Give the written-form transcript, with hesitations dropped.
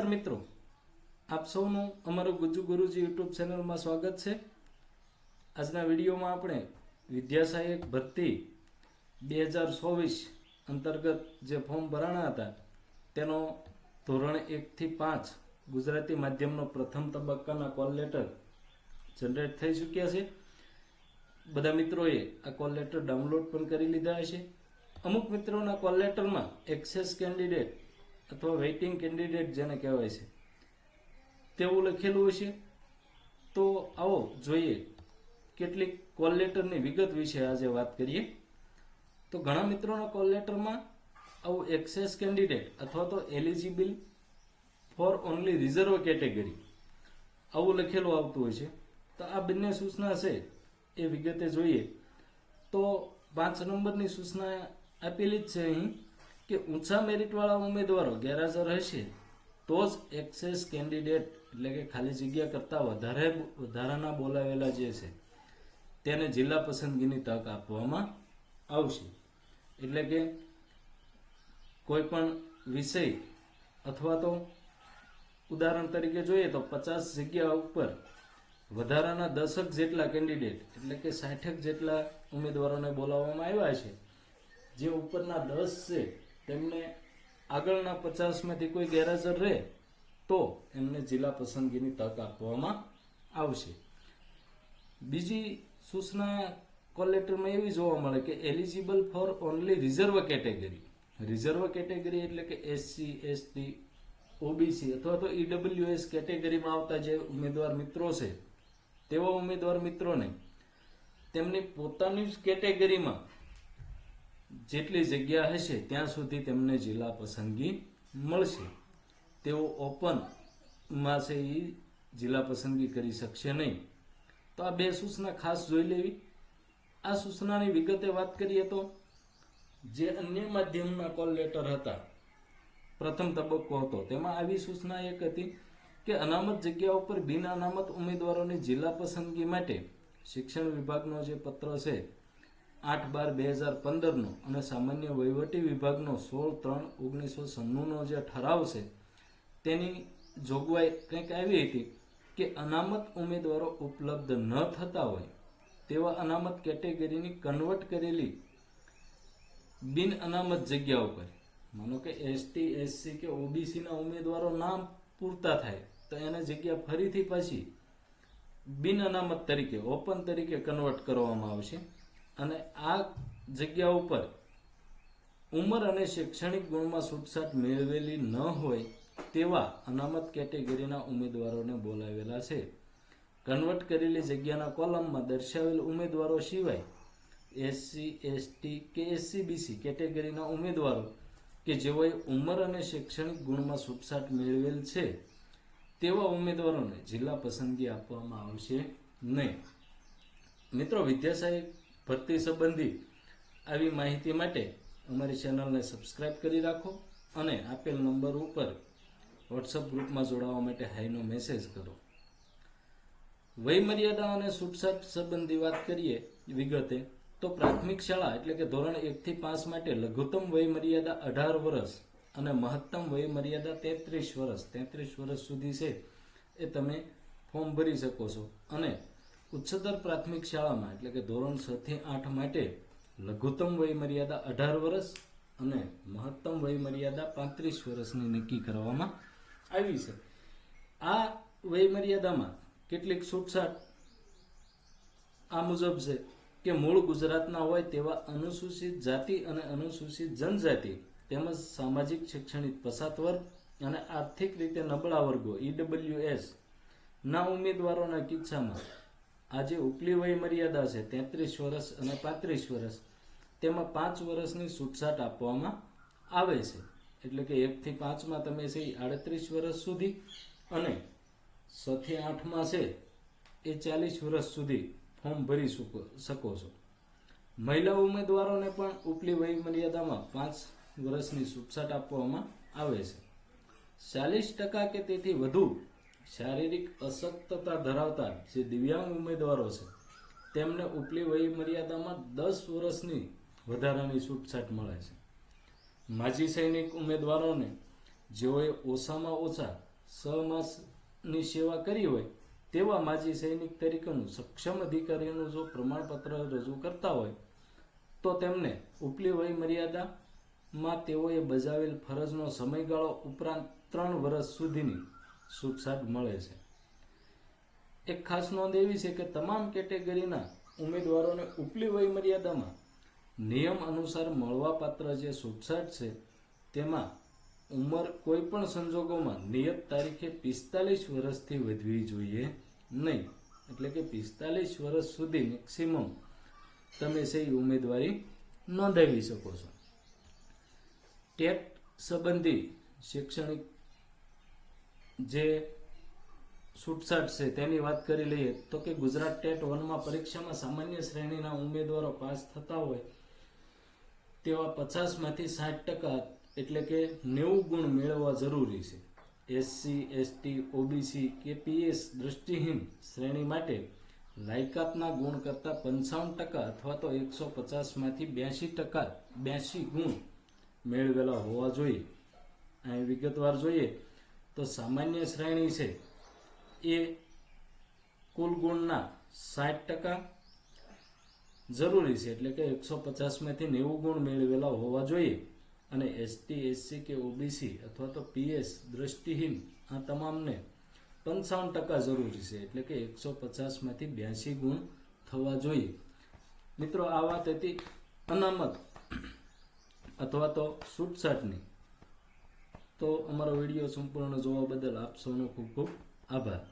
મિત્રો, આપ સૌનું અમારું ગુજ્જુ ગુરુજી યુટ્યુબ ચેનલમાં સ્વાગત છે। આજના વિડીયોમાં આપણે વિદ્યા સહાયક ભરતી 2024 અંતર્ગત જે ફોર્મ ભરાણા હતા તેનો ધોરણ 1 થી 5 ગુજરાતી માધ્યમનો પ્રથમ તબક્કાના કોલ લેટર જનરેટ થઈ ચૂક્યા છે। બધા મિત્રોએ આ કોલ લેટર ડાઉનલોડ પણ કરી લીધા હશે। અમુક મિત્રોના કોલ લેટરમાં એક્સેસ કેન્ડિડેટ અથવા વેઇટિંગ કેન્ડિડેટ જેને કહેવાય છે તેવું લખેલું હશે। તો આવો જોઈએ કેટલીક કોલ લેટરની વિગત વિશે આજે વાત કરીએ। તો ઘણા મિત્રોના કોલ લેટરમાં આવું એક્સેસ કેન્ડિડેટ અથવા તો eligible four only reserve category આવું લખેલું આવતું હોય છે। તો આ બંને સૂચના છે એ વિગતે જોઈએ તો 5 નંબરની સૂચના આપેલી જ છે અહીં કે ઊંચા મેરિટવાળા ઉમેદવારો ગેરહાજર હશે તો જ એક્સેસ કેન્ડિડેટ એટલે કે ખાલી જગ્યા કરતાં વધારાના બોલાવેલા જે છે તેને જિલ્લા પસંદગીની તક આપવામાં આવશે। એટલે કે કોઈ પણ વિષય અથવા તો ઉદાહરણ તરીકે જોઈએ તો 50 જગ્યા ઉપર વધારાના 10 જેટલા કેન્ડિડેટ એટલે કે 60 જેટલા ઉમેદવારોને બોલાવવામાં આવ્યા છે। જે ઉપરના 10 છે તેમને આગળના 50માંથી કોઈ ગેરહાજર રહે તો એમને જિલ્લા પસંદગીની તક આપવામાં આવશે। બીજી સૂચના કોલ લેટરમાં એવી જોવા મળે કે eligible four only reserve category એટલે કે એસસી એસટી ઓબીસી અથવા તો ઈડબ્લ્યુએસ કેટેગરીમાં આવતા જે ઉમેદવાર મિત્રો છે તેવા ઉમેદવાર મિત્રોને તેમની પોતાની જ કેટેગરીમાં જેટલી જગ્યા હશે ત્યાં સુધી તેમને જિલ્લા પસંદગી મળશે। તેઓ ઓપનમાં છે એ જિલ્લા પસંદગી કરી શકશે નહીં। તો આ બે સૂચના ખાસ જોઈ લેવી। આ સૂચનાની વિગતે વાત કરીએ તો જે અન્ય માધ્યમના કોલ લેટર હતા પ્રથમ તબક્કો હતો તેમાં આવી સૂચના એક હતી કે અનામત જગ્યા ઉપર બિન અનામત ઉમેદવારોની જિલ્લા પસંદગી માટે શિક્ષણ વિભાગનો જે પત્ર છે 8/12/2015નો અને સામાન્ય વહીવટી વિભાગનો 16/3/1996નો જે ઠરાવ છે તેની જોગવાઈ કંઈક આવી હતી કે અનામત ઉમેદવારો ઉપલબ્ધ ન થતા હોય તેવા અનામત કેટેગરીની કન્વર્ટ કરેલી બિન અનામત જગ્યા ઉપર માનો કે એસટી એસસી કે ઓબીસીના ઉમેદવારો નામ પૂરતા થાય તો એને જગ્યા ફરીથી પાછી બિન અનામત તરીકે ઓપન તરીકે કન્વર્ટ કરવામાં આવશે। અને આ જગ્યા ઉપર ઉંમર અને શૈક્ષણિક ગુણમાં છૂટછાટ મેળવેલી ન હોય તેવા અનામત કેટેગરીના ઉમેદવારોને બોલાવેલા છે। કન્વર્ટ કરેલી જગ્યાના કોલમમાં દર્શાવેલ ઉમેદવારો સિવાય એસસી એસટી કે એસસીબીસી કેટેગરીના ઉમેદવારો કે જેઓએ ઉંમર અને શૈક્ષણિક ગુણમાં છૂટછાટ મેળવેલ છે તેવા ઉમેદવારોને જિલ્લા પસંદગી આપવામાં આવશે નહીં। મિત્રો, વિદ્યા સહાયક ભરતી સંબંધી આવી માહિતી માટે અમારી ચેનલને સબસ્ક્રાઇબ કરી રાખો અને આપેલ નંબર ઉપર વોટ્સઅપ ગ્રુપમાં જોડાવા માટે હાઈનો મેસેજ કરો। વયમર્યાદા અને છૂટછાટ સંબંધી વાત કરીએ વિગતે તો પ્રાથમિક શાળા એટલે કે ધોરણ 1 થી 5 માટે લઘુત્તમ વયમર્યાદા 18 વર્ષ અને મહત્તમ વયમર્યાદા 33 વર્ષ 33 વર્ષ સુધી છે એ તમે ફોર્મ ભરી શકો છો। અને ઉચ્ચતર પ્રાથમિક શાળામાં એટલે કે ધોરણ 6 થી 8 માટે લઘુત્તમ વયમર્યાદા 18 વર્ષ અને મહત્તમ વયમર્યાદા 35 વર્ષની નક્કી કરવામાં આવી છે। આ વયમર્યાદામાં કેટલીક છૂટછાટ આ મુજબ છે કે મૂળ ગુજરાતના હોય તેવા અનુસૂચિત જાતિ અને અનુસૂચિત જનજાતિ તેમજ સામાજિક શૈક્ષણિક પછાત વર્ગ અને આર્થિક રીતે નબળા વર્ગો ઈડબ્લ્યુએસ ના ઉમેદવારોના કિસ્સામાં આજે ઉપલી વયમર્યાદા છે 33 વર્ષ અને 35 વર્ષ તેમાં 5 વર્ષની છૂટછાટ આપવામાં આવે છે। એટલે કે 1 થી 5માં તમે છે 38 વર્ષ સુધી અને 6 થી 8માં છે એ 40 વર્ષ સુધી ફોર્મ ભરી શકો છો। મહિલા ઉમેદવારોને પણ ઉપલી વયમર્યાદામાં 5 વર્ષની છૂટછાટ આપવામાં આવે છે। 40% કે તેથી વધુ શારીરિક અશક્તતા ધરાવતા જે દિવ્યાંગ ઉમેદવારો છે તેમને ઉપલી વયમર્યાદામાં 10 વર્ષની વધારાની છૂટછાટ મળે છે। માજી સૈનિક ઉમેદવારોને જેઓએ ઓછામાં ઓછા 6 માસની સેવા કરી હોય તેવા માજી સૈનિક તરીકેનું સક્ષમ અધિકારીનું જો પ્રમાણપત્ર રજૂ કરતા હોય તો તેમને ઉપલી વય મર્યાદામાં તેઓએ બજાવેલ ફરજનો સમયગાળો ઉપરાંત 3 વર્ષ સુધીની છૂટછાટ મળે છે. એક ખાસ નોંધ એવી છે કે તમામ કેટેગરીના ઉમેદવારોને ઉપલી વય મર્યાદામાં નિયમ અનુસાર મળવાપાત્ર જે છૂટછાટ છે તેમાં ઉંમર કોઈ પણ સંજોગોમાં નિયત તારીખે 45 વર્ષથી વધવી જોઈએ નહીં. એટલે કે 45 વર્ષ સુધી મેક્સિમમ તમે સહી ઉમેદવારી નોંધાવી શકો છો. ટેટ સંબંધી શૈક્ષણિક જે છૂટછાટ છે તેની વાત કરી લઈએ તો કે ગુજરાત ટેટ 1માં પરીક્ષામાં સામાન્ય શ્રેણીના ઉમેદવારો પાસ થતા હોય તેવા 50માંથી 60% એટલે કે 90 ગુણ મેળવવા જરૂરી છે. એસસી, એસટી, ઓબીસી કે પીએસ દૃષ્ટિહીન શ્રેણી માટે લાયકાતના ગુણ કરતાં 55% અથવા તો 150માંથી 82 ગુણ મેળવેલા હોવા જોઈએ. અહીં વિગતવાર જોઈએ તો સામાન્ય શ્રેણી છે એ કુલ ગુણના 60% જરૂરી છે, એટલે કે 150માંથી 90 ગુણ મેળવેલા હોવા જોઈએ. અને એસટી, એસસી કે ઓબીસી અથવા તો પીએસ દૃષ્ટિહીન આ તમામને 55% જરૂરી છે, એટલે કે 150માંથી 82 ગુણ થવા જોઈએ. મિત્રો, આ વાત હતી અનામત અથવા તો છૂટછાટની. તો અમારો વિડીયો સંપૂર્ણ જોવા બદલ આપ સૌનો ખૂબ ખૂબ આભાર.